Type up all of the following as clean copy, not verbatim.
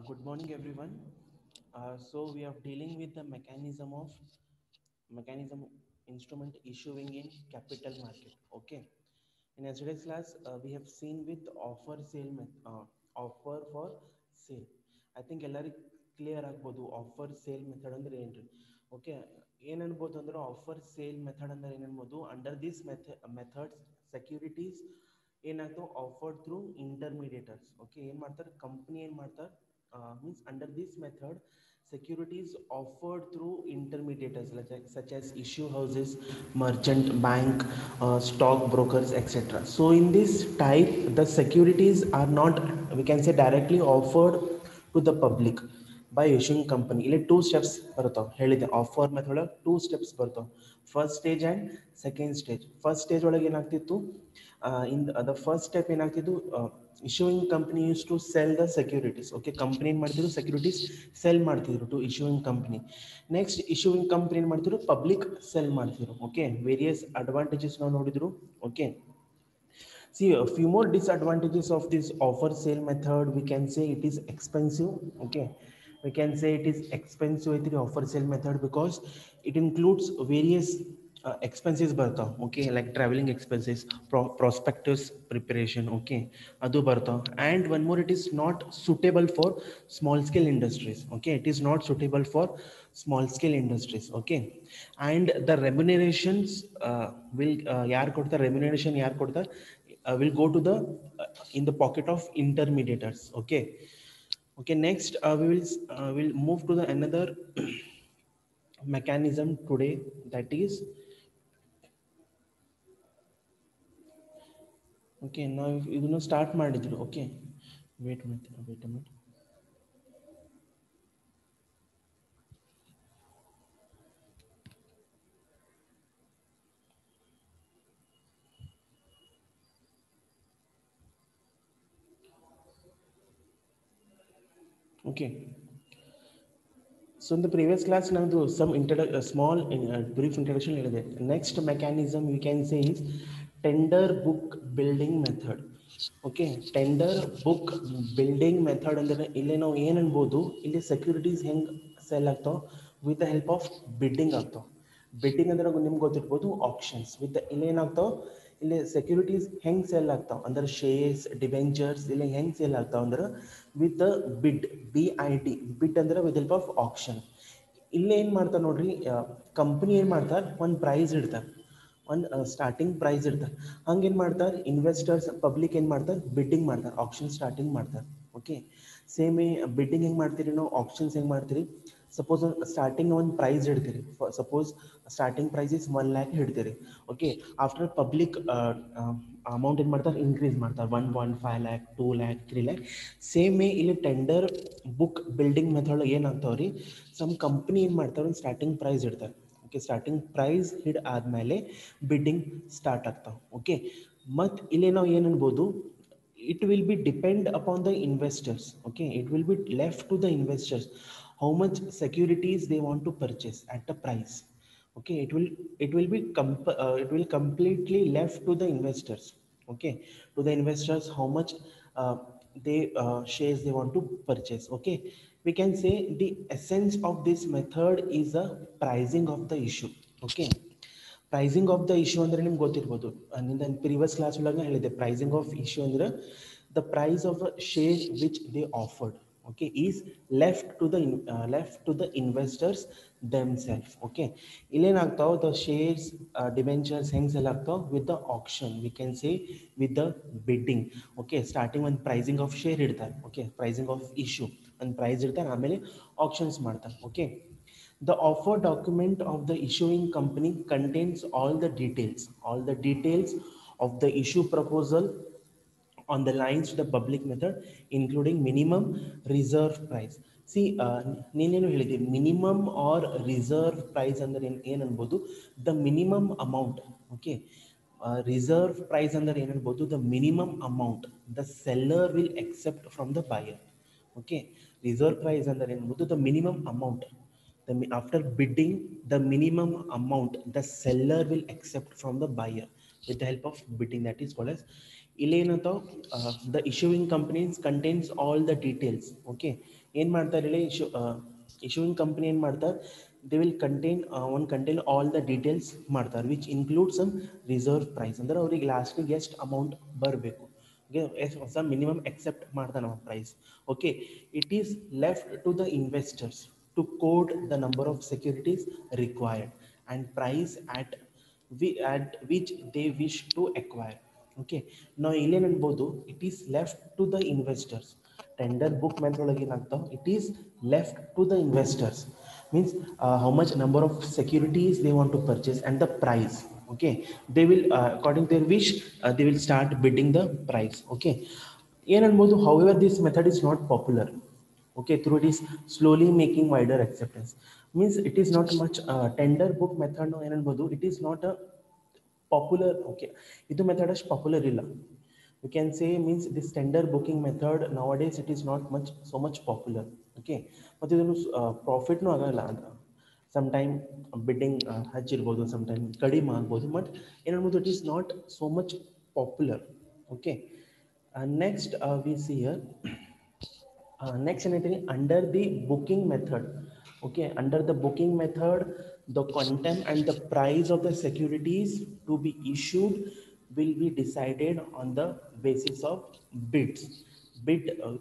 Good morning, everyone. So we are dealing with the mechanism instrument issuing in capital market. Okay. In yesterday's class, we have seen with offer for sale. I think ಎಲ್ಲರಿಗೂ clear ಆಗ್ಬೋದು offer sale method ಅಂದ್ರೆ ಏನ್ರಿ. Okay, ಏನ್ ಅನ್ಬೋದು ಅಂದ್ರೆ offer sale method ಅಂದ್ರೆ ಏನ್ ಅನ್ಬೋದು, ಅಂಡರ್ ದಿಸ್ ಮೆಥಡ್ಸ್ ಸೆಕ್ಯೂರಿಟೀಸ್ ಏನಾಗ್ತಾವ ಆಫರ್ಡ್ ಥ್ರೂ ಇಂಟರ್ಮೀಡಿಯೇಟರ್ಸ್. ಓಕೆ, ಏನು ಮಾಡ್ತಾರೆ ಕಂಪ್ನಿ ಏನು ಮಾಡ್ತಾರೆ means under this method securities offered through intermediaries such as issue houses, merchant bank, stock brokers, etc. So in this type the securities are not, we can say, directly offered to the public by issuing company. ಇಲ್ಲಿ two steps ಬರ್ತಾವೆ ಹೇಳಿದೆ, offer method two steps ಬರ್ತಾವೆ, first stage and second stage. First stage ಒಳಗೆ ಏನಾಗ್ತಿತ್ತು, in the first step ಏನಾಗ್ತಿತ್ತು, issuing company used to sell the securities. Okay, company ಏನು ಮಾಡ್ತಿದ್ರು securities sell ಮಾಡ್ತಿದ್ರು to issuing company. Next issuing company ಏನು ಮಾಡ್ತಿದ್ರು public sell ಮಾಡ್ತಿದ್ರು. Okay, various advantages ನಾವು ನೋಡಿದ್ರು. Okay, see a few more disadvantages of this offer sale method. We can say it is expensive. Okay, we can say it is expensive with the offer sale method because it includes various expenses ಬರ್ತಾವ. Okay, like traveling expenses, prospectus preparation. Okay, adu ಬರ್ತಾವ. And one more, it is not suitable for small scale industries. Okay, it is not suitable for small scale industries. Okay, and the remunerations will ಯಾರು ಕೊಡ್ತಾರೆ, remuneration ಯಾರು ಕೊಡ್ತಾರೆ, will go to the in the pocket of intermediators. Okay, okay, next will move to the another mechanism today, that is, okay, now ಇದನ್ನು start ಮಾಡಿದ್ರು. Okay, wait a minute. Okay, so in the previous class now some small brief introduction ಹೇಳಿದೆ. Next mechanism we can say is tender book building method. Okay, tender book building method ಅಂದ್ರೆ ಇಲ್ಲಿ ನಾವು ಏನು ಅನ್ಬೋದು, ಇಲ್ಲಿ securities ಹೆಂಗೆ sell ಆಗ್ತಾವ with the help of bidding ಆಗ್ತಾವ. ಬಿಡ್ಡಿಂಗ್ ಅಂದ್ರೆ ನಿಮ್ಗೆ ಗೊತ್ತಿರ್ಬೋದು ಆಪ್ಷನ್ಸ್. ವಿತ್ ಇಲ್ಲಿ ಏನಾಗ್ತಾವ, ಇಲ್ಲಿ ಸೆಕ್ಯೂರಿಟೀಸ್ ಹೆಂಗೆ ಸೆಲ್ ಆಗ್ತಾವ ಅಂದ್ರೆ ಶೇರ್ಸ್, ಡಿವೆಂಚರ್ಸ್ ಇಲ್ಲಿ ಹೆಂಗೆ ಸೇಲ್ ಆಗ್ತಾವ ಅಂದ್ರೆ ವಿತ್ ಬಿಡ್, BID, ಬಿಡ್ ಅಂದ್ರೆ ವಿತ್ ಹೆಲ್ಪ್ ಆಫ್ ಆಪ್ಷನ್. ಇಲ್ಲೇ ಏನು ಮಾಡ್ತಾರೆ ನೋಡ್ರಿ, ಕಂಪ್ನಿ ಏನು ಮಾಡ್ತಾರೆ, ಒಂದು ಪ್ರೈಸ್ ಇಡ್ತಾರೆ, ಒಂದು ಸ್ಟಾರ್ಟಿಂಗ್ ಪ್ರೈಸ್ ಇಡ್ತಾರೆ. ಹಂಗೇನು ಮಾಡ್ತಾರೆ ಇನ್ವೆಸ್ಟರ್ಸ್ ಪಬ್ಲಿಕ್ ಏನು ಮಾಡ್ತಾರೆ, ಬಿಡ್ಡಿಂಗ್ ಮಾಡ್ತಾರೆ, ಆಪ್ಷನ್ ಸ್ಟಾರ್ಟಿಂಗ್ ಮಾಡ್ತಾರೆ. ಓಕೆ, ಸೇಮ್ ಬಿಡ್ಡಿಂಗ್ ಹೆಂಗೆ ಮಾಡ್ತೀರಿ ನಾವು, ಆಪ್ಷನ್ಸ್ ಹೆಂಗೆ ಮಾಡ್ತೀರಿ, ಸಪೋಸ್ ಸ್ಟಾರ್ಟಿಂಗ್ ಒಂದು ಪ್ರೈಸ್ ಇಡ್ತೀರಿ, suppose starting price is 1 lakh ಇಡ್ತೀರಿ. ಓಕೆ, ಆಫ್ಟರ್ ಪಬ್ಲಿಕ್ ಅಮೌಂಟ್ ಏನು ಮಾಡ್ತಾರೆ, ಇನ್ಕ್ರೀಸ್ ಮಾಡ್ತಾರೆ, 1.5 lakh, 2 lakh, 3 lakh. ಸೇಮ್ ಇಲ್ಲಿ ಟೆಂಡರ್ ಬುಕ್ ಬಿಲ್ಡಿಂಗ್ ಮೆಥಡ್ ಏನಾಗ್ತಾವ್ರಿ, ಸಮ್ ಕಂಪ್ನಿ ಏನು ಮಾಡ್ತಾರೆ, ಒಂದು ಸ್ಟಾರ್ಟಿಂಗ್ ಪ್ರೈಸ್ ಇಡ್ತಾರೆ. ಓಕೆ, ಸ್ಟಾರ್ಟಿಂಗ್ ಪ್ರೈಸ್ ಹಿಡ್ ಆದಮೇಲೆ ಬಿಡ್ಡಿಂಗ್ ಸ್ಟಾರ್ಟ್ ಆಗ್ತಾವೆ. ಓಕೆ, ಮತ್ತು ಇಲ್ಲಿ ನಾವು ಏನು ಅನ್ಬೋದು, it will be depend upon the investors. Okay, it will be left to the investors how much securities they want to purchase at the price. Okay, it will completely left to the investors. Okay, to the investors how much they shares they want to purchase. Okay, we can say the essence of this method is a pricing of the issue. Okay, pricing of the issue ಅಂದರೆ ನಿಮ್ಗೆ ಗೊತ್ತಿರ್ಬೋದು, ನಿನ್ನ previous class ಒಳಗೆ ಹೇಳಿದೆ. Pricing of issue ಅಂದ್ರೆ the price of a share which they offered, okay, is left to the investors themselves. Okay, ಇಲ್ಲೇನಾಗ್ತಾವೆ, the shares debentures ಹೆಂಗೆ sell ಆಗ್ತಾವೆ with the option, we can say with the bidding. Okay, starting ಒಂದು pricing of share ಇಡ್ತಾರೆ. Okay, pricing of issue ಒಂದು price ಇಡ್ತಾರೆ, ಆಮೇಲೆ options ಮಾಡ್ತಾರೆ. Okay, the offer document of the issuing company contains all the details of the issue proposal on the lines to the public method, including minimum reserve price. See, ನೀನೇನು ಹೇಳಿದೆ, minimum R reserve price ಅಂದರೆ ಏನು ಅನ್ಬೋದು, the minimum amount. Okay, reserve price ಅಂದರೆ ಏನು ಅನ್ಬೋದು, the minimum amount the seller will accept from the buyer. Okay, reserve price ಅಂದರೆ ಏನು ಅನ್ಬೋದು, the minimum amount after bidding, the minimum amount the seller will accept from the buyer with the help of bidding, that is called as the issuing companies contains all the details. Okay, ಏನು ಮಾಡ್ತಾರೆ ಹೇಳಿ, issuing company ಏನು ಮಾಡ್ತಾರೆ, they will contain all the details ಮಾಡ್ತಾರೆ, which include some reserve price, ಅಂದ್ರೆ ಅವ್ರಿಗೆ ಲಾಸ್ಟಿಗೆ ಎಷ್ಟು ಅಮೌಂಟ್ ಬರಬೇಕು, ಓಕೆ, ಹೊಸ ಮಿನಿಮಮ್ ಎಕ್ಸೆಪ್ಟ್ ಮಾಡ್ತಾನೆ ಅವ price. Okay, it is left to the investors to quote the number of securities required and price at which they wish to acquire. Okay, ನಾವು ಇಲ್ಲೇನು ಅನ್ಬೋದು, it is left to the investors. Tender book method ಒಳಗೆ ಏನಾಗ್ತಾವ, it is left to the investors means how much number of securities they want to purchase and the price. Okay, they will according to their wish they will start bidding the price. Okay, ಏನು ಅನ್ಬೋದು, however this method is not popular. Okay, through it is slowly making wider acceptance, means it is not much tender book method no ಏನು ಅನ್ಬೋದು, it is not a popular. Okay, ಇದು method ಅಷ್ಟು popular ಇಲ್ಲ, you can say, means this tender booking method nowadays it is not much so much popular. Okay, ಮತ್ತು ಇದನ್ನು ಪ್ರಾಫಿಟ್ನೂ ಆಗಲ್ಲ, ಅಂತ sometime bidding ಹಚ್ಚಿರ್ಬೋದು, sometime ಕಡಿಮೆ ಆಗ್ಬೋದು, ಬಟ್ ಏನನ್ಬೋದು, it is not so much popular. Okay, next we see here, next anything under the booking method. Okay, under the booking method the content and the price of the securities to be issued will be decided on the basis of bids. We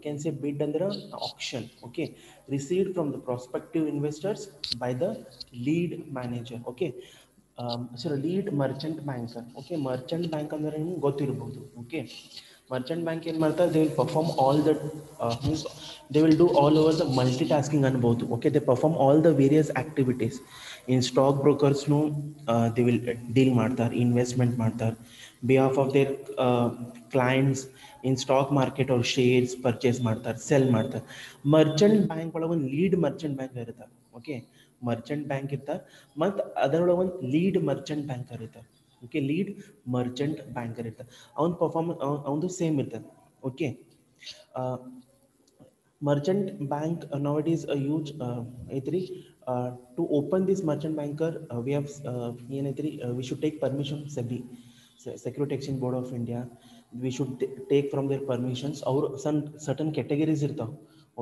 can say bid under auction. Okay, received from the prospective investors by the lead manager. Okay, sir lead merchant banker. Okay, merchant bank ಅಂದರೆ ನಿಮ್ಗೆ ಗೊತ್ತಿರ್ಬೋದು. Okay, merchant bank ಏನು ಮಾಡ್ತಾರೆ, they will perform all the means they will do all over the multi tasking ಅನ್ಬೋದು. Okay, they perform all the various activities. In stock ಬ್ರೋಕರ್ಸ್ನು they will deal ಮಾಡ್ತಾರೆ, investment ಮಾಡ್ತಾರೆ, behalf of their clients in stock market ಅವ್ರು shares purchase ಮಾಡ್ತಾರೆ, sell ಮಾಡ್ತಾರೆ. Merchant bank ಒಳಗೆ ಒಂದು lead merchant bank ಇರ್ತಾರೆ. ಓಕೆ, ಮರ್ಚೆಂಟ್ ಬ್ಯಾಂಕ್ ಇರ್ತಾರೆ ಮತ್ತು ಅದರೊಳಗೆ ಒಂದು ಲೀಡ್ ಮರ್ಚೆಂಟ್ ಬ್ಯಾಂಕರ್ ಇರ್ತಾರೆ. ಓಕೆ, ಲೀಡ್ ಮರ್ಚೆಂಟ್ ಬ್ಯಾಂಕರ್ ಇರ್ತಾರೆ, ಅವ್ನ ಪರ್ಫಾರ್ಮೆನ್ಸ್ ಅವನದು ಸೇಮ್ ಇರ್ತದೆ. Okay, merchant bank nowadays a huge ಐತ್ರಿ. To open this merchant banker we have ಏನೈತ್ರಿ, we should take permission from SEBI, Security Exchange Board of India. We should take from their permissions. ಅವ್ರು certain categories ಇರ್ತಾವ.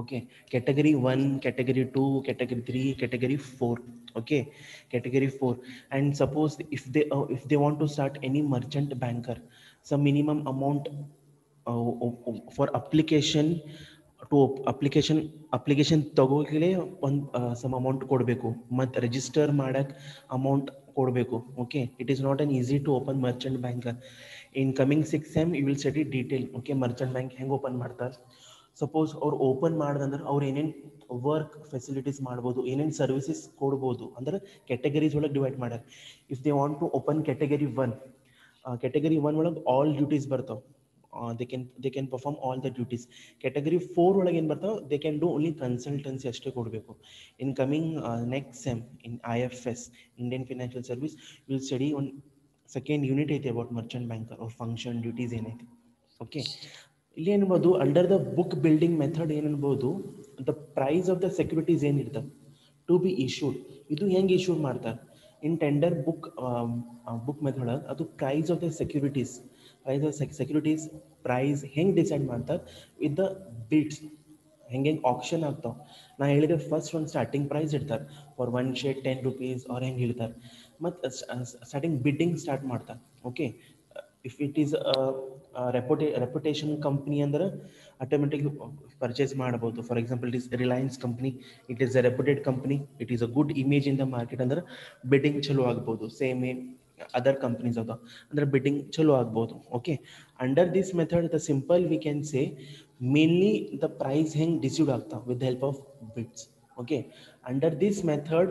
Okay, category 1, category 2, category 3, category 4. Okay, category 4. And suppose if they want to start any merchant banker, some minimum amount for application to application ತಗೋಕೆ ಒಂದು some amount ಕೊಡಬೇಕು, ಮತ್ತು register ಮಾಡೋಕ್ಕೆ amount ಕೊಡಬೇಕು. Okay, it is not an easy to open merchant banker. In coming 6 sem you will study detail. Okay, merchant bank ಹೆಂಗೆ open ಮಾಡ್ತಾರೆ. Suppose ಅವ್ರು open ಮಾಡ್ದಂದ್ರೆ ಅವ್ರು ಏನೇನು ವರ್ಕ್ ಫೆಸಿಲಿಟೀಸ್ ಮಾಡ್ಬೋದು, ಏನೇನು ಸರ್ವಿಸಸ್ ಕೊಡ್ಬೋದು ಅಂದ್ರೆ ಕ್ಯಾಟಗರೀಸ್ ಒಳಗೆ ಡಿವೈಡ್ ಮಾಡ್ಯಾರ. If they want to open category 1, category 1 ಒಳಗೆ ಆಲ್ ಡ್ಯೂಟೀಸ್ ಬರ್ತಾವೆ. they can perform all the duties. Category 4 ಒಳಗೆ ಏನು ಬರ್ತಾವೆ, they can do only consultancy ಅಷ್ಟೇ ಕೊಡಬೇಕು. In coming next sem in IFS, Indian financial service, will study one second unit ಐತಿ about merchant banker ಅವ್ರ function duties ಏನೈತಿ. Okay, ಇಲ್ಲಿ ಏನ್ಬೋದು, under the book building method ಏನನ್ಬೋದು, the price of the securities ಏನಿರ್ತವೆ to be issued, ಇದು ಹೆಂಗೆ issued ಮಾಡ್ತಾರೆ. ಇನ್ ಟೆಂಡರ್ ಬುಕ್ ಮೆಥಡ್ ಅದು price of the securities price ಹೆಂಗೆ ಡಿಸೈಡ್ ಮಾಡ್ತಾರೆ ವಿತ್ ದ ಬಿಡ್ಸ್. ಹೆಂಗೆ ಆಕ್ಷನ್ ಆಗ್ತಾವೆ. ನಾ ಹೇಳಿದೆ ಫಸ್ಟ್ ಒಂದು ಸ್ಟಾರ್ಟಿಂಗ್ ಪ್ರೈಸ್ ಇಡ್ತಾರೆ, ಫಾರ್ 1 ಶೇರ್ 10 rupees ಅವ್ರು ಹೆಂಗೆ ಹೇಳ್ತಾರೆ, ಮತ್ತು ಸ್ಟಾರ್ಟಿಂಗ್ ಬಿಡ್ಡಿಂಗ್ ಸ್ಟಾರ್ಟ್ ಮಾಡ್ತಾರೆ. Okay, if it is reputation company ಅಂದ್ರೆ ಆಟೋಮೆಟಿಕ್ ಪರ್ಚೇಸ್ ಮಾಡ್ಬೋದು. For example it is Reliance company, it is a reputed company, it is a good image in the market ಅಂದ್ರೆ bidding ಚಲೋ ಆಗ್ಬೋದು. ಸೇಮ್ ಅದರ್ ಕಂಪ್ನೀಸ್ ಅದ ಅಂದ್ರೆ bidding ಚಲೋ ಆಗ್ಬೋದು. Okay, under this method the simple we can say mainly the price ಹೆಂಗೆ decide ಆಗ್ತಾವೆ with the help of bids. Okay, under this method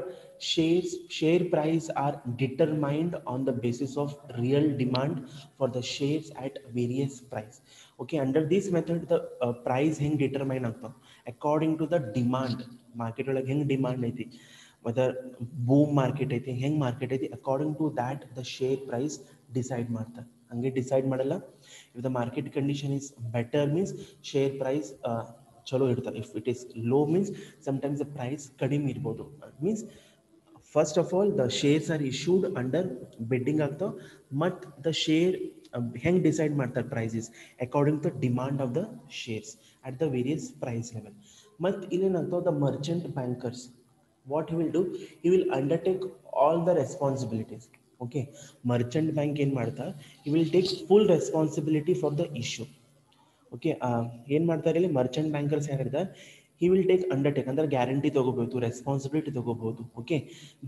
share price are determined on the basis of real demand for the shares at various price. Okay, under this method the price ಹೆಂಗೆ determine ಆಗ್ತಾವ according to the demand. Market ಒಳಗೆ ಹೆಂಗೆ demand ಐತಿ, whether boom market ಐತಿ, ಹೆಂಗೆ market ಐತಿ, according to that the share price decide ಮಾಡ್ತಾರೆ. ಹಂಗೆ ಡಿಸೈಡ್ ಮಾಡಲ್ಲ. If the market condition is better means share price ಚಲೋ ಇರ್ತಾರೆ. If it is low means sometimes the price ಕಡಿಮೆ ಇರ್ಬೋದು. Means first of all the shares are issued under bidding ಆಗ್ತಾವೆ, ಮತ್ತು the share ಹೆಂಗೆ ಡಿಸೈಡ್ ಮಾಡ್ತಾರೆ prices according to demand of the shares at the various price level. ಮತ್ತು ಇಲ್ಲೇನಾಗ್ತಾವ the merchant bankers what he will do, he will undertake all the responsibilities. Okay, merchant bank ಏನು ಮಾಡ್ತಾ, he will take full responsibility for the issue. Okay, ಏನು ಮಾಡ್ತಾರೆ ಇಲ್ಲಿ merchant bankers ಏನಿದೆ, he will take undertake ಅಂದ್ರೆ guarantee ತಗೋಬಹುದು, responsibility ತಗೋಬಹುದು. Okay,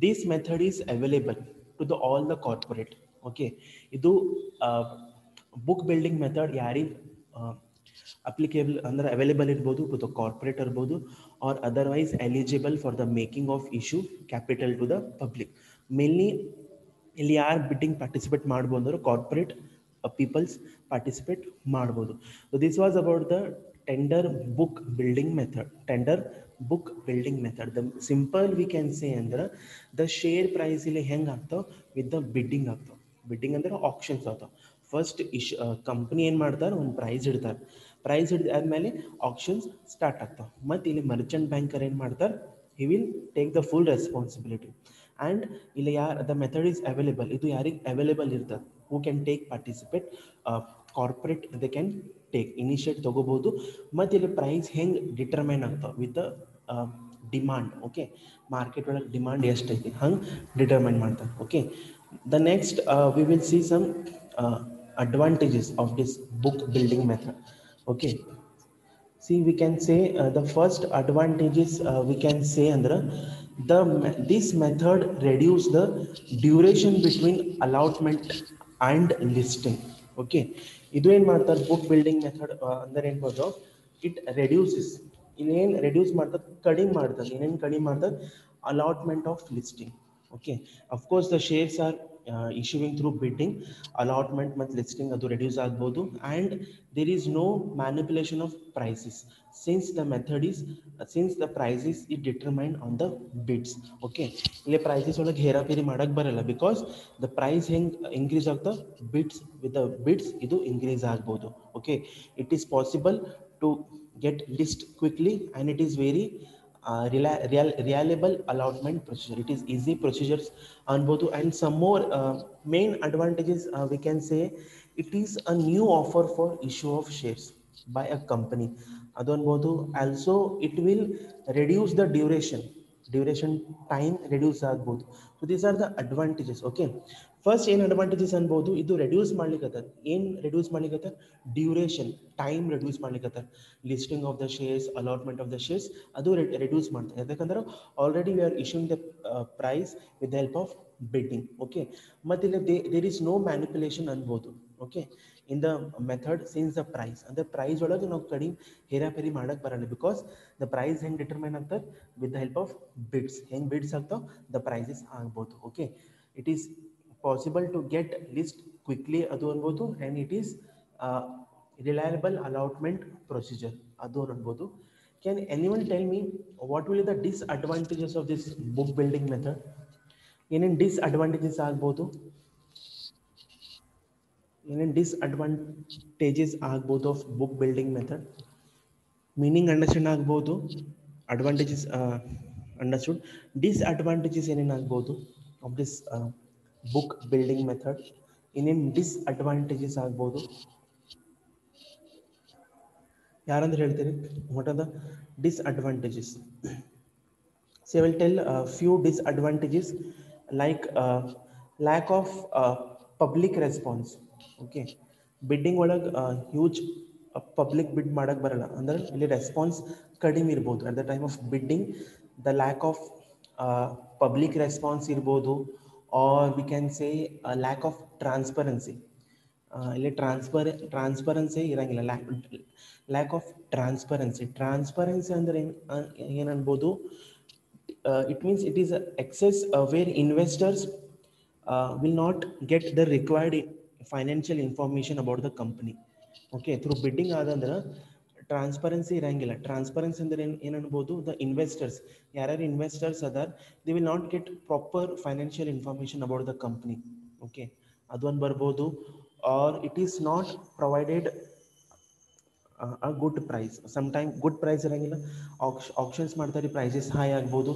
this method is available to the all the corporate. Okay, ಇದು ಬುಕ್ ಬಿಲ್ಡಿಂಗ್ ಮೆಥಡ್ ಯಾರಿಗೆ applicable ಅಂದ್ರೆ ಅವೈಲೇಬಲ್ ಇರ್ಬೋದು ಟು ದ ಕಾರ್ಪೊರೇಟ್ ಇರ್ಬೋದು, or otherwise eligible for the making of issue capital to the public. Mainly ಇಲ್ಲಿ ಯಾರು bidding participate ಮಾಡ್ಬೋದು ಅಂದ್ರೆ corporate peoples participate ಮಾಡ್ಬೋದು. So this was about the tender book building method. Tender book building method the simple we can ಸೇ ಅಂದ್ರೆ the share price ಇಲ್ಲಿ ಹೆಂಗೆ ಆಗ್ತಾವ with the bidding ಆಗ್ತಾವ. ಬಿಡ್ಡಿಂಗ್ ಅಂದ್ರೆ ಆಪ್ಷನ್ಸ್ ಆಗ್ತಾವ. ಫಸ್ಟ್ ಕಂಪ್ನಿ ಏನು ಮಾಡ್ತಾರೆ, ಒಂದು ಪ್ರೈಸ್ ಇಡ್ತಾರೆ, ಪ್ರೈಸ್ ಹಿಡಿದ ಆದಮೇಲೆ ಆಪ್ಷನ್ಸ್ ಸ್ಟಾರ್ಟ್ ಆಗ್ತಾವೆ. ಮತ್ತು ಇಲ್ಲಿ ಮರ್ಚೆಂಟ್ ಬ್ಯಾಂಕರ್ ಏನು ಮಾಡ್ತಾರೆ, he will take the full responsibility. And ಇಲ್ಲಿ ದ ಮೆಥಡ್ ಈಸ್ ಅವೈಲೇಬಲ್, ಇದು ಯಾರಿಗೆ ಅವೈಲೇಬಲ್ ಇರ್ತದೆ, who can take participate, corporate they can take initiate ತೊಗೋಬೋದು. ಮತ್ತು ಇಲ್ಲಿ ಪ್ರೈಸ್ ಹೆಂಗೆ ಡಿಟರ್ಮೈನ್ ಆಗ್ತಾವೆ with the demand. Okay, market ಒಳಗೆ ಡಿಮಾಂಡ್ ಎಷ್ಟೈತಿ ಹಂಗೆ ಡಿಟರ್ಮೈನ್ ಮಾಡ್ತಾರೆ. Okay, the next we will see some advantages of this book building method. Okay, see we can say the first advantages we can say under this method reduce the duration between allotment and listing. Okay, ಇದು ಏನು ಮಾಡ್ತಾರೆ book building method ಅಂದ್ರೆ ಏನ್ಬೋದು, it reduces, ಇನ್ನೇನು reduce ಮಾಡ್ತದೆ, ಕಡಿಮೆ ಮಾಡ್ತದೆ, ಏನೇನು ಕಡಿಮೆ ಮಾಡ್ತದೆ, allotment of listing. Okay, of course the shares are issuing through bidding, allotment ಮತ್ತು listing ಅದು reduce ಆಗ್ಬೋದು. and there is no manipulation of prices since the method is since the prices is determined on the bids. Okay, ಇಲ್ಲಿ prices ಒಳಗೆ ಹೇರಾಫೇರಿ ಮಾಡಕ್ಕೆ ಬರಲ್ಲ, because the price ಹೆಂಗೆ increase ಆಗ್ತಾ ಬಿಡ್ಸ್ ವಿತ್ ದ ಬಿಡ್ಸ್ ಇದು ಇನ್ಕ್ರೀಸ್ ಆಗ್ಬೋದು. Okay, it is possible to get list quickly and it is very reliable allotment procedure. It is easy procedures ಅನ್ಬೋದು. and some more main advantages we can say, it is a new offer for issue of shares by a company ಅದು ಅನ್ಬೋದು. also it will reduce the duration time reduce ಆಗ್ಬೋದು. so these are the advantages. okay, first ಏನು advantages ಅನ್ಬೋದು, ಇದು reduce ಮಾಡ್ಲಿಕ್ಕೆ, ಏನು reduce ಮಾಡ್ಲಿಕ್ಕೆ, duration time reduce ಮಾಡ್ಲಿಕ್ಕೆ, listing of the shares, allotment of the shares ಅದು ರೆಡ್ಯೂಸ್ ಮಾಡ್ತಾರೆ. ಯಾಕಂದ್ರೆ already we are issuing the price with the help of bidding. Okay, ಮತ್ತು ಇಲ್ಲಿ ದೇರ್ ಈಸ್ ನೋ ಮ್ಯಾನಿಪುಲೇಷನ್ ಅನ್ಬೋದು. Okay, in the method since the price ಅಂದರೆ price ಒಳಗೆ ನಾವು ಕಡಿಮೆ ಹೇರಾಫೇರಿ ಮಾಡಕ್ಕೆ ಬರಲ್ಲ, ಬಿಕಾಸ್ ದ ಪ್ರೈಸ್ ಹೆಂಗೆ ಡಿಟರ್ಮೈನ್ ಆಗ್ತದೆ ವಿತ್ ದ ಹೆಲ್ಪ್ ಆಫ್ ಬಿಡ್ಸ್, ಹೆಂಗೆ ಬಿಡ್ಸ್ ಆಗ್ತಾವೆ ದ ಪ್ರೈಸಸ್ ಆಗ್ಬೋದು. Okay, it is possible to get list quickly adu ಅನ್ಬೋದು. and it is reliable allotment procedure adu ಅನ್ಬೋದು. can anyone tell me what will be the disadvantages of this book building method? ಏನೇನು disadvantages ಆಗ್ಬೋದು, ಏನೇನು disadvantages ಆಗ್ಬೋದು of book building method? Meaning understand ಆಗ್ಬೋದು, advantages understood. Disadvantages ಏನೇನಾಗ್ಬೋದು of this book building method? ಇನ್ನೇನು disadvantages ಆಗ್ಬೋದು, ಯಾರಂದ್ರೆ ಹೇಳ್ತೀರಿ? What are the disadvantages? So I will tell few disadvantages like lack of public response. Okay, bidding ಒಳಗೆ huge public bid ಮಾಡಕ್ಕೆ ಬರಲ್ಲ, ಅಂದ್ರೆ ಇಲ್ಲಿ ರೆಸ್ಪಾನ್ಸ್ ಕಡಿಮೆ ಇರ್ಬೋದು at the time of bidding. The lack of public response ಇರ್ಬೋದು, or we can say a lack of transparency. ಇಲ್ಲಿ transparency ಇರಂಗಿಲ್ಲ, ಲ್ಯಾಕ್ ಆಫ್ ಟ್ರಾನ್ಸ್ಪರೆನ್ಸಿ ಅಂದರೆ ಏನು ಅನ್ಬೋದು? It means it is excess where investors will not get the required financial information about the company. Okay, through bidding ಆದಂದ್ರೆ transparency ಇರಂಗಿಲ್ಲ. ಟ್ರಾನ್ಸ್ಪರೆನ್ಸಿ ಅಂದ್ರೆ ಏನು ಅನ್ಬೋದು? ದ ಇನ್ವೆಸ್ಟರ್ಸ್, ಯಾರ್ಯಾರು ಇನ್ವೆಸ್ಟರ್ಸ್ ಅದಾರ, they will not get proper financial information about the company. Okay, ಅದೊಂದು ಬರ್ಬೋದು. Or it is not provided a good price. Some time good price ಇರಂಗಿಲ್ಲ, ಆಪ್ಷನ್ಸ್ ಮಾಡ್ತಾರೆ, ಪ್ರೈಸಸ್ ಹೈ ಆಗ್ಬೋದು.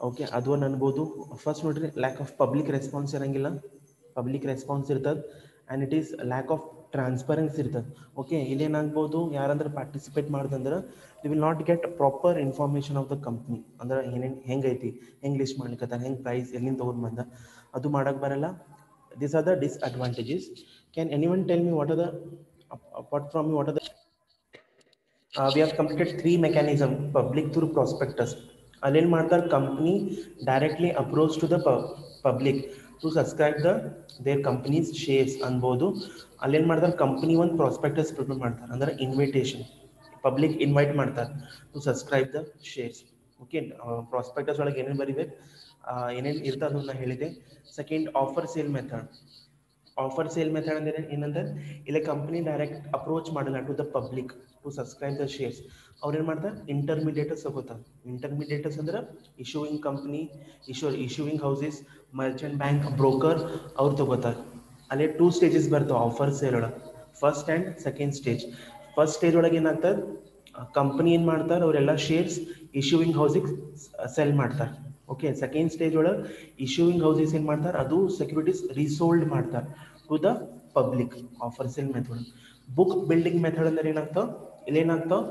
ಓಕೆ, ಅದೊಂದು ಅನ್ಬೋದು. ಫಸ್ಟ್ ನೋಡ್ರಿ, ಲ್ಯಾಕ್ ಆಫ್ ಪಬ್ಲಿಕ್ ರೆಸ್ಪಾನ್ಸ್ ಇರಂಗಿಲ್ಲ, public response ಇರ್ತದೆ. And it is lack of transparency ಇರ್ತದೆ. ಓಕೆ, ಇಲ್ಲೇನಾಗ್ಬೋದು, ಯಾರಂದ್ರೆ ಪಾರ್ಟಿಸಿಪೇಟ್ ಮಾಡ್ದಂದ್ರೆ they will not get proper information of the company, ಅಂದ್ರೆ ಏನೇನು ಹೆಂಗೈತಿ, ಹೆಂಗೆ ಲಿಸ್ಟ್ ಮಾಡ್ಲಿಕ್ಕೆ, ಹೆಂಗೆ ಪ್ರೈಸ್ ಎಲ್ಲಿಂದ ತೊಗೊಂಡು ಬಂದ, ಅದು ಮಾಡೋಕ್ಕೆ ಬರಲ್ಲ. These are the disadvantages. Can anyone tell me what are the, apart from me, what are the we have completed three mechanism: public through prospectus. Allen ಮಾಡ್ತಾರೆ company directly approach to the public to subscribe the their companies shares ಅನ್ಬೋದು. ಅಲ್ಲೇನು ಮಾಡ್ತಾರೆ, company ಒಂದು prospectus prepare ಮಾಡ್ತಾರೆ, ಅಂದ್ರೆ invitation, public invite ಮಾಡ್ತಾರೆ to subscribe the shares. Okay, prospectus ಒಳಗೆ ಏನೇನು ಬರಿಬೇಕು, ಏನೇನು ಇರ್ತದೆ ಅದನ್ನ ಹೇಳಿದೆ. Second, offer sale method. Offer sale method ಅಂದರೆ ಏನಂದ್ರೆ, ಇಲ್ಲಿ ಕಂಪ್ನಿ ಡೈರೆಕ್ಟ್ ಅಪ್ರೋಚ್ ಮಾಡಲ್ಲ to the public to subscribe the shares. ಅವ್ರು ಏನು ಮಾಡ್ತಾರೆ, ಇಂಟರ್ಮೀಡಿಯೇಟರ್ಸ್ ತಗೋತಾರೆ. ಇಂಟರ್ಮೀಡಿಯೇಟರ್ಸ್ ಅಂದ್ರೆ issuing company, issuing houses, merchant bank, broker, ಅವ್ರು ತಗೋತಾರೆ. ಅಲ್ಲೇ 2 ಸ್ಟೇಜಸ್ ಬರ್ತಾವೆ ಆಫರ್ ಸೇಲ್ ಒಳಗೆ, first and second stage. First stage ಒಳಗೆ ಏನಾಗ್ತದೆ, ಕಂಪ್ನಿ ಏನು ಮಾಡ್ತಾರೆ, ಅವರೆಲ್ಲ ಶೇರ್ಸ್ ಇಶ್ಯೂಯಿಂಗ್ ಹೌಸಿಗೆ ಸೆಲ್ ಮಾಡ್ತಾರೆ. ಓಕೆ, ಸೆಕೆಂಡ್ ಸ್ಟೇಜ್ ಒಳಗೆ ಇಶ್ಯೂಯಿಂಗ್ ಹೌಸಸ್ ಏನು ಮಾಡ್ತಾರೆ, ಅದು ಸೆಕ್ಯೂರಿಟೀಸ್ ರೀಸೋಲ್ಡ್ ಮಾಡ್ತಾರೆ to the public, offer sale method. Book building method ಅಂದ್ರೆ ಏನಾಗ್ತಾವ, ಇಲ್ಲೇನಾಗ್ತಾವ,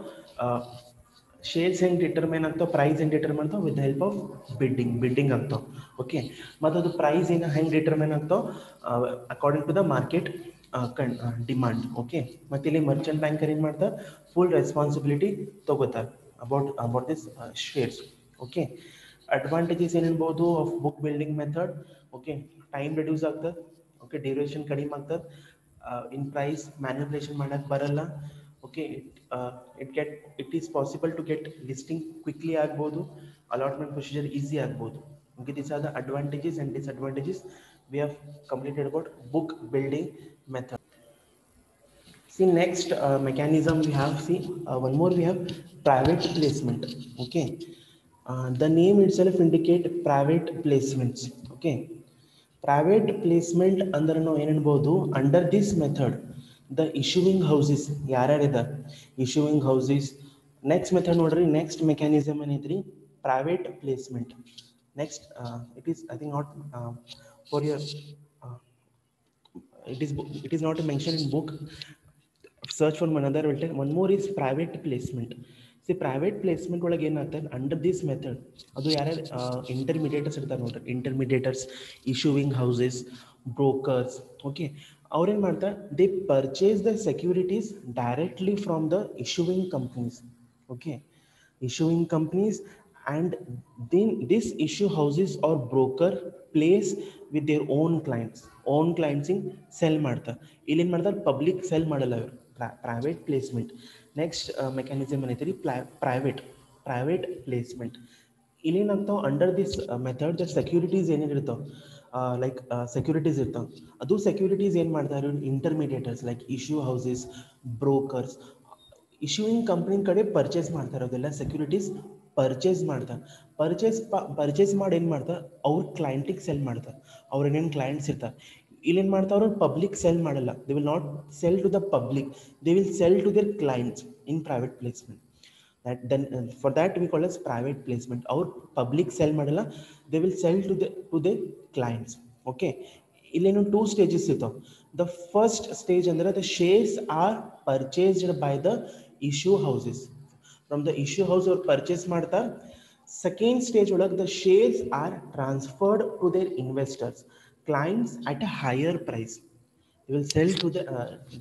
ಶೇರ್ಸ್ ಹೆಂಗೆ ಡಿಟರ್ಮೈನ್ ಆಗ್ತಾವೆ, ಪ್ರೈಸ್ ಹೆಂಗೆ ಡಿಟರ್ಮೈನ್ ಆಗ್ತಾವೆ, ವಿತ್ ಹೆಲ್ಪ್ ಆಫ್ ಬಿಡ್ಡಿಂಗ್ ಆಗ್ತಾವೆ. ಓಕೆ, ಮತ್ತು ಅದು ಪ್ರೈಸ್ ಹೆಂಗೆ ಡಿಟರ್ಮೈನ್ ಆಗ್ತಾವೆ, according to the market demand. Okay, ಮತ್ತು ಇಲ್ಲಿ ಮರ್ಚೆಂಟ್ ಬ್ಯಾಂಕರ್ ಏನು ಮಾಡ್ತಾರೆ, ಫುಲ್ ರೆಸ್ಪಾನ್ಸಿಬಿಲಿಟಿ ತಗೋತಾರೆ about this shares. Okay, advantages ಏನಿರ್ಬೋದು of book building method. Okay, time reduce ಆಗ್ತದೆ. ಓಕೆ, ಡ್ಯೂರೇಷನ್ ಕಡಿಮೆ ಆಗ್ತದೆ. ಇನ್ ಪ್ರೈಸ್ ಮ್ಯಾನಿಪುಲೇಷನ್ ಮಾಡೋಕ್ಕೆ ಬರಲ್ಲ. Okay, it is possible to get listing quickly ಆಗ್ಬೋದು, ಅಲಾಟ್ಮೆಂಟ್ ಪ್ರೊಸೀಜರ್ ಈಸಿ ಆಗ್ಬೋದು. Okay, these are the advantages and disadvantages we have completed about book building method. See, next mechanism we have, one more we have private placement. Okay, the name itself indicate private placements. Okay, private placement ಅಂದ್ರೆ ನಾವು ಏನು ಅನ್ಬೋದು, under this method the issuing houses ಯಾರ್ಯಾರಿದ್ದಾರೆ, issuing houses. Next method ನೋಡ್ರಿ, next mechanism ಏನೈತ್ರಿ, private placement. Next it is I think not for your, it is not mentioned in book. Search for another will take. One more is private placement. See, private placement ಒಳಗೆ ಏನಾಗ್ತದೆ, under this method ಅದು ಯಾರ್ಯಾರು ಇಂಟರ್ಮೀಡಿಯೇಟರ್ಸ್ ಇರ್ತಾರೆ ನೋಡ್ರಿ, ಇಂಟರ್ಮೀಡಿಯೇಟರ್ಸ್, issuing houses, brokers. Okay, ಅವ್ರೇನು ಮಾಡ್ತಾರೆ, they purchase the securities directly from the issuing companies. Okay, issuing companies, and then this issue houses or broker place with their own clients in sell ಮಾಡ್ತಾರೆ. ಇಲ್ಲಿ ಏನು ಮಾಡ್ತಾರೆ, ಪಬ್ಲಿಕ್ ಸೆಲ್ ಮಾಡಲ್ಲ ಅವರು, private placement. Next mechanism ಏನೈತೆ ರೀ, private placement. ಇಲ್ಲೇನಾಗ್ತಾವೆ, under this method the securities ಏನೇನಿರ್ತಾವೆ, ಲೈಕ್ ಸೆಕ್ಯೂರಿಟೀಸ್ ಇರ್ತಾವೆ, ಅದು ಸೆಕ್ಯೂರಿಟೀಸ್ ಏನು ಮಾಡ್ತಾರೆ, intermediators like issue houses, brokers, issuing company ಕಡೆ ಪರ್ಚೇಸ್ ಮಾಡ್ತಾರೆ. ಅದೆಲ್ಲ ಸೆಕ್ಯೂರಿಟೀಸ್ ಪರ್ಚೇಸ್ ಮಾಡ್ತಾರೆ. ಪರ್ಚೇಸ್ ಮಾಡಿ ಏನು ಮಾಡ್ತಾರೆ, ಅವ್ರ ಕ್ಲೈಂಟಿಗೆ ಸೆಲ್ ಮಾಡ್ತಾರೆ. ಅವ್ರ ಏನೇನು ಕ್ಲೈಂಟ್ಸ್ ಇರ್ತಾರೆ, ಇಲ್ಲೇನು ಮಾಡ್ತಾರೆ, ಅವ್ರು ಪಬ್ಲಿಕ್ ಸೆಲ್ ಮಾಡಲ್ಲ. They will not sell to the public, they will sell to their clients in private placement. For that we call as private placement. Our public sell ಮಾಡಲ್ಲ, they will sell to the clients. Okay, ಇಲ್ಲೇನು 2 stages ಇರ್ತಾವೆ. The first stage ಅಂದ್ರೆ the shares are purchased by the issue houses. From the issue house ಅವ್ರು purchase ಮಾಡ್ತಾರೆ. Second stage ಒಳಗೆ the shares are transferred to their investors, clients at a higher price. You will sell to the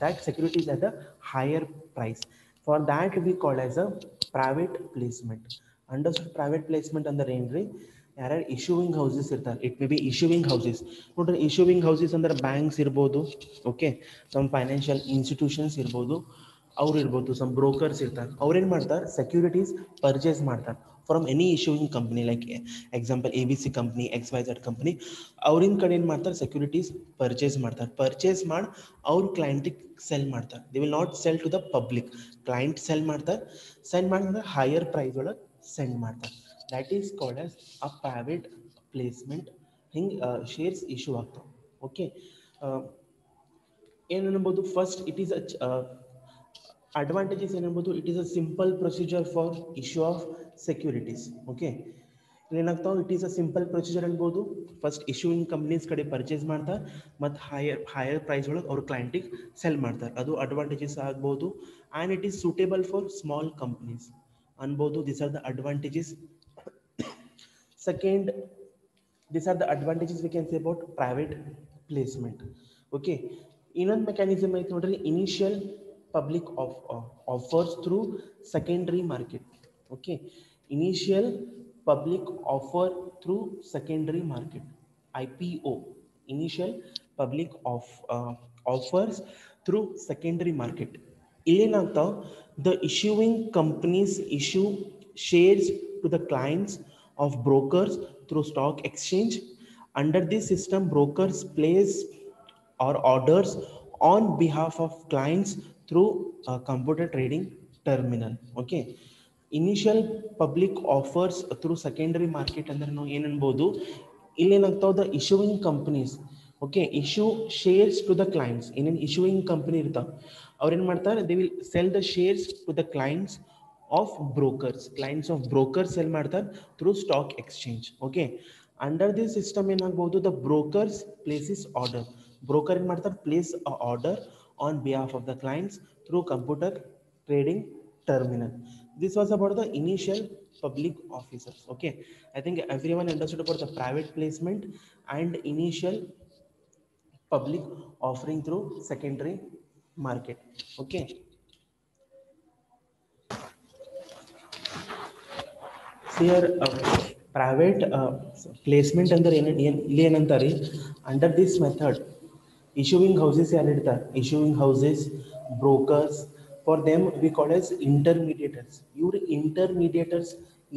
that securities at a higher price. For that we call as a private placement. Understood? Private placement ಅಂದ್ರೆ ಏನ್ರಿ, ಯಾರ್ಯಾರು issuing houses ಇರ್ತಾರೆ, it may be issuing houses ನೋಡ್ರಿ. Issuing houses ಅಂದ್ರೆ banks ಇರ್ಬೋದು, okay, some financial institutions ಇರ್ಬೋದು, ಅವ್ರು ಇರ್ಬೋದು, ಸಮ್ ಬ್ರೋಕರ್ಸ್ ಇರ್ತಾರೆ. ಅವ್ರೇನು ಮಾಡ್ತಾರೆ, ಸೆಕ್ಯೂರಿಟೀಸ್ ಪರ್ಚೇಸ್ ಮಾಡ್ತಾರೆ from any issuing company, like example ABC company, XYZ company. ಅವ್ರಿನ ಕಡೆ ಏನು ಮಾಡ್ತಾರೆ, ಸೆಕ್ಯೂರಿಟೀಸ್ ಪರ್ಚೇಸ್ ಮಾಡಿ ಅವ್ರ ಕ್ಲೈಂಟಿಗೆ ಸೆಲ್ ಮಾಡ್ತಾರೆ. They will not sell to the public, client sell ಮಾಡಿದ್ರೆ ಹೈಯರ್ ಪ್ರೈಸ್ ಒಳಗೆ ಸೆಂಡ್ ಮಾಡ್ತಾರೆ. That is called as a private placement. ಹಿಂಗೆ ಶೇರ್ಸ್ ಇಶ್ಯೂ ಆಗ್ತಾವೆ. ಓಕೆ, ಏನು ಅನ್ಬೋದು, first it is advantages ಏನಬಹುದು, it is a simple procedure for issue of securities. Okay, ಏನಾಗ್ತಾವೆ, it is a simple procedure ಅನ್ಬೋದು. First issuing companies ಕಡೆ purchase ಮಾಡ್ತಾರೆ ಮತ್ತು higher price ಒಳಗೆ ಅವ್ರ ಕ್ಲೈಂಟಿಗೆ ಸೆಲ್ ಮಾಡ್ತಾರೆ. ಅದು ಅಡ್ವಾಂಟೇಜಸ್ ಆಗ್ಬೋದು. And it is suitable for small companies ಅನ್ಬೋದು. This are the advantages. Second, these are the advantages we can say about private placement. Okay, ಇನ್ನೊಂದು ಮೆಕ್ಯಾನಿಸಮ್ ಐತೆ ನೋಡ್ರಿ, initial public offers through secondary market. Okay, initial public offer through secondary market, IPO, initial public offers through secondary market. ಇಲ್ಲೇನಾಗ್ತಾವ, the issuing companies issue shares to the clients of brokers through stock exchange. Under this system, brokers place or orders on behalf of clients through a computer trading terminal. Okay, initial public offers through secondary market ಅಂದ್ರೆ ನಾವು ಏನು ಅನ್ಬೋದು, ಇಲ್ಲೇನಾಗ್ತಾವ, the issuing companies, okay, issue shares to the clients. ಏನೇನು issuing company ಇರ್ತಾವೆ ಅವ್ರೇನು ಮಾಡ್ತಾರೆ, they will sell the shares to the clients of brokers. Clients of brokers sell ಮಾಡ್ತಾರೆ through stock exchange. Okay, under this system ಏನಾಗ್ಬೋದು, the brokers places order. Broker ಏನು ಮಾಡ್ತಾರೆ, place a order on behalf of the clients through computer trading terminal. This was about the initial public officers. Okay, I think everyone understood about the private placement and initial public offering through secondary market. Okay, so here private placement under ಇಲ್ಲಿ ಏನಂತಾರೆ, under this method issuing houses ಯಾರು ಇರ್ತಾರೆ, issuing houses, brokers, for them we call as intermediators. ಇವ್ರು intermediators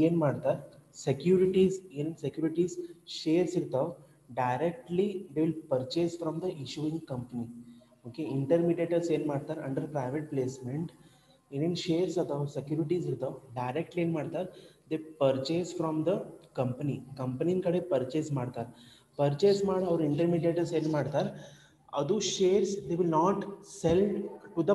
ಏನು ಮಾಡ್ತಾರೆ, securities, ಏನು securities shares ಇರ್ತಾವೆ, directly they will purchase from the issuing company. Okay, intermediators ಏನು ಮಾಡ್ತಾರೆ, ಅಂಡರ್ ಪ್ರೈವೇಟ್ ಪ್ಲೇಸ್ಮೆಂಟ್ ಏನೇನು ಶೇರ್ಸ್ ಅದಾವೆ, ಸೆಕ್ಯೂರಿಟೀಸ್ ಇರ್ತಾವೆ, ಡೈರೆಕ್ಟ್ಲಿ ಏನು ಮಾಡ್ತಾರೆ, ದೇ ಪರ್ಚೇಸ್ ಫ್ರಮ್ ದ ಕಂಪನಿನ ಕಡೆ ಪರ್ಚೇಸ್ ಮಾಡ್ತಾರೆ. ಪರ್ಚೇಸ್ ಮಾಡಿ ಅವ್ರು ಇಂಟರ್ಮೀಡಿಯೇಟರ್ಸ್ ಏನು ಮಾಡ್ತಾರೆ, ಅದು shares they will not sell to the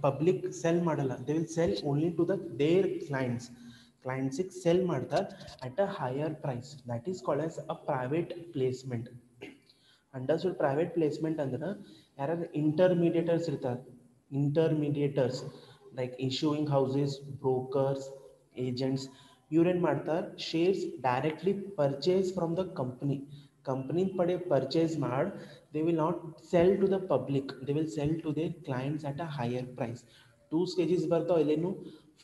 public sell ಮಾಡಲ್ಲ, they will sell only to the their ಕ್ಲೈಂಟ್ಸಿಗೆ ಸೆಲ್ ಮಾಡ್ತಾರೆ at a higher price. That is called as a private placement. Understood? Private placement ಅಂದ್ರೆ ಯಾರಾದ್ರು intermediators ಇರ್ತಾರೆ, intermediators like issuing houses, brokers, agents, ಇವ್ರೇನು ಮಾಡ್ತಾರೆ, shares directly purchase from the company ಪಡೆ purchase ಮಾಡಿ they will not sell to the public, they will sell to their clients at a higher price. Two stages ಬರ್ತಾವೆ ಇಲ್ಲೇನು.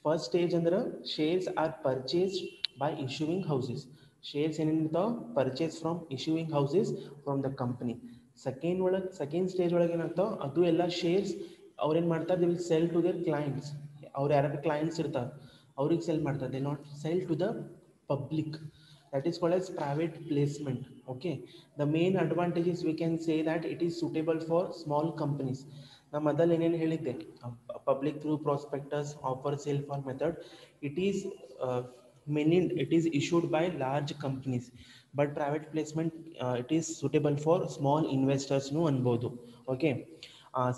First stage ಅಂದ್ರೆ shares are purchased by issuing houses. Shares ಏನೇನಿರ್ತಾವೆ, purchase from issuing houses from the company. Second stage ಒಳಗೆ ಏನಾಗ್ತಾವೆ, ಅದು ಎಲ್ಲ shares ಅವ್ರೇನು ಮಾಡ್ತಾರೆ, they will sell to their clients. ಅವ್ರು ಯಾರು ಕ್ಲೈಂಟ್ಸ್ ಇರ್ತಾರೆ ಅವ್ರಿಗೆ ಸೆಲ್ ಮಾಡ್ತಾರೆ, they not sell to the public. That is called as private placement. Okay, the main advantages we can say that it is suitable for small companies. ನಾ ಮೊದಲು ಏನೇನು ಹೇಳಿದ್ದೆ, public through prospectus, offer, sale for method, it is it is issued by large companies, but private placement it is suitable for small investors ಅನ್ಬೋದು. Okay,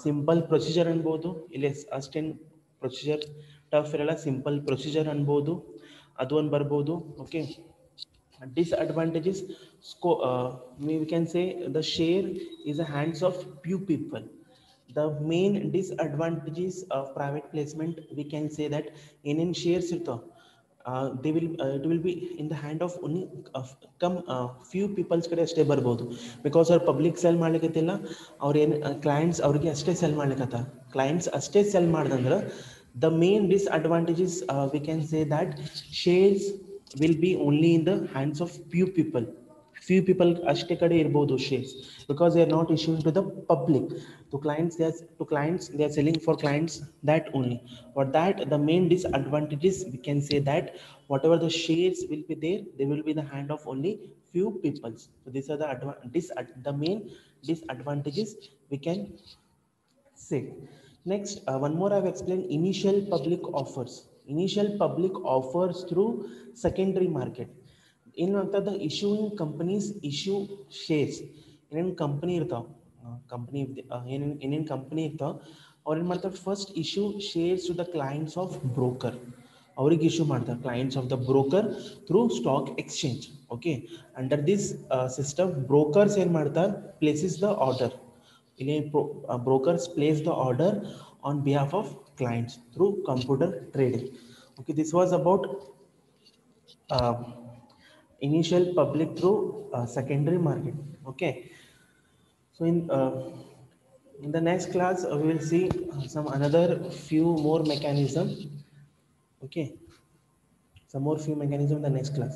simple procedure ಅನ್ಬೋದು, ಇಲ್ಲಿ ಅಷ್ಟೇನು procedure tough ಇರಲ್ಲ, simple procedure ಅನ್ಬೋದು, ಅದು ಒಂದು ಬರ್ಬೋದು. Okay, disadvantages, we can say the share is a hands of few people. The main disadvantages of private placement, we can say that in shares irtav, they will it will be in the hand of only few people's ಕಡೆ ಅಷ್ಟೇ ಬರ್ಬೋದು. Because ಅವ್ರು public cell ಮಾಡ್ಲಿಕ್ಕತ್ತಿಲ್ಲ, ಅವ್ರು ಏನು clients ಅವ್ರಿಗೆ ಅಷ್ಟೇ cell ಮಾಡ್ಲಿಕ್ಕತ್ತ. Clients ಅಷ್ಟೇ cell ಮಾಡ್ದಂದ್ರೆ the main disadvantages, we can say that shares will be only in the hands of few people ಅಷ್ಟೇ ಕಡೆ ಇರ್ಬೋದು shares, because they are not issuing to the public. To clients they are selling for clients, that only. For that, the main disadvantages, we can say that whatever the shares will be there, they will be in the hand of only few people. So these are the main disadvantages we can say. Next, one more I've explained, initial public offers. Initial public offers through secondary market. ಏನಾಗ್ತದೆ, issuing companies issue shares. ಏನೇನು company ಇರ್ತಾವೆ, ಏನೇನು company ಇರ್ತಾವೆ, ಅವ್ರು ಏನು ಮಾಡ್ತಾರೆ, first issue shares to the clients of broker. ಅವ್ರಿಗೆ issue ಮಾಡ್ತಾರೆ clients of the broker through stock exchange. Okay, under this system brokers ಏನು ಮಾಡ್ತಾರೆ, ಪ್ಲೇಸಸ್ ದ ಆರ್ಡರ್. ಇಲ್ಲಿ brokers place the order on behalf of clients through computer trading. Okay, this was about uh, initial public through secondary market. Okay, so in the next class we will see some another few more mechanism. Okay, some more few mechanism in the next class.